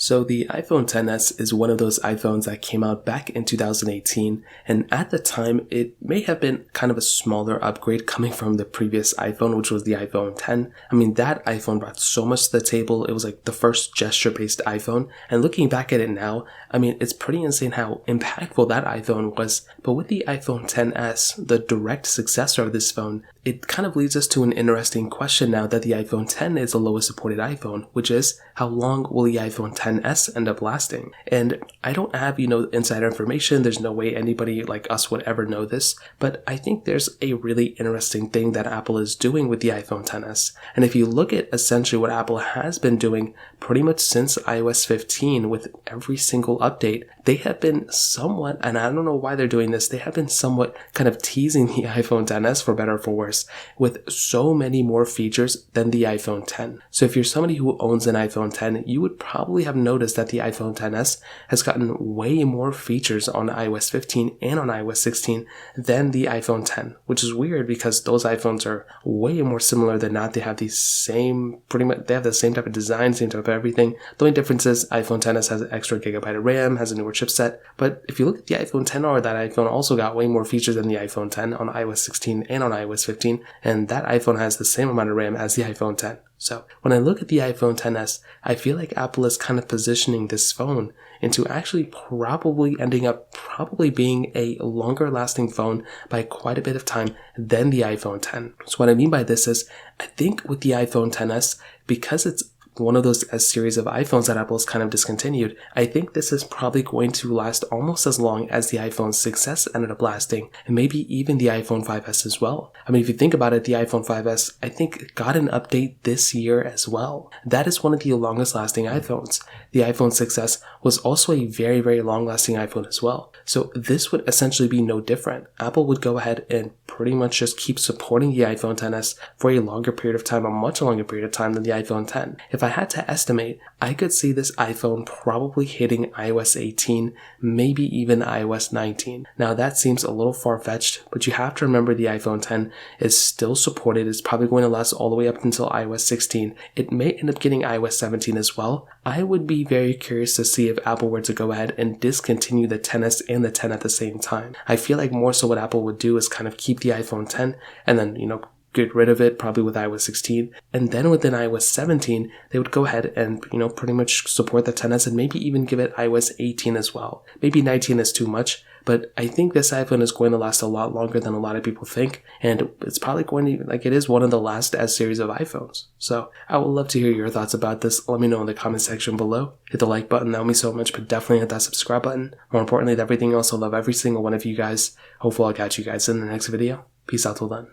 So the iPhone XS is one of those iPhones that came out back in 2018, and at the time it may have been kind of a smaller upgrade coming from the previous iPhone, which was the iPhone X. I mean, that iPhone brought so much to the table. It was like the first gesture-based iPhone, and looking back at it now, I mean, it's pretty insane how impactful that iPhone was. But with the iPhone XS, the direct successor of this phone, it kind of leads us to an interesting question now that the iPhone X is the lowest supported iPhone, which is, how long will the iPhone XS end up lasting? And I don't have, insider information. There's no way anybody like us would ever know this, but I think there's a really interesting thing that Apple is doing with the iPhone XS. And if you look at essentially what Apple has been doing pretty much since iOS 15 with every single update, they have been somewhat, and I don't know why they're doing this, they have been somewhat kind of teasing the iPhone XS, for better or for worse, with so many more features than the iPhone X. So if you're somebody who owns an iPhone X, you would probably have noticed that the iPhone XS has gotten way more features on iOS 15 and on iOS 16 than the iPhone X, which is weird because those iPhones are way more similar than not. They have the same, they have the same type of design, same type of everything. The only difference is iPhone XS has an extra gigabyte of RAM, has a newer chipset, but if you look at the iPhone XR, that iPhone also got way more features than the iPhone X on iOS 16 and on iOS 15, and that iPhone has the same amount of RAM as the iPhone X. So when I look at the iPhone XS, I feel like Apple is kind of positioning this phone into actually probably ending up being a longer lasting phone by quite a bit of time than the iPhone X. So what I mean by this is, I think with the iPhone XS, because it's one of those series of iPhones that Apple's kind of discontinued, I think this is probably going to last almost as long as the iPhone 6S ended up lasting, and maybe even the iPhone 5S as well. I mean, if you think about it, the iPhone 5S, I think, got an update this year as well. That is one of the longest lasting iPhones. The iPhone 6S was also a very, very long lasting iPhone as well. So this would essentially be no different. Apple would go ahead and pretty much just keep supporting the iPhone XS for a longer period of time, a much longer period of time than the iPhone X. If I had to estimate, I could see this iPhone probably hitting iOS 18, maybe even iOS 19. Now that seems a little far-fetched, but you have to remember the iPhone X is still supported. It's probably going to last all the way up until iOS 16. It may end up getting iOS 17 as well. I would be very curious to see if Apple were to go ahead and discontinue the XS and the X at the same time. I feel like more so what Apple would do is kind of keep the iPhone X and then, get rid of it probably with iOS 16, and then within iOS 17 they would go ahead and pretty much support the XS and maybe even give it iOS 18 as well. Maybe 19 is too much, but I think this iPhone is going to last a lot longer than a lot of people think, and it's probably going to, it is one of the last S series of iPhones. So I would love to hear your thoughts about this. Let me know in the comment section below. Hit the like button, that would mean so much, but definitely hit that subscribe button. More importantly than everything else, I love every single one of you guys. Hopefully I'll catch you guys in the next video. Peace out till then.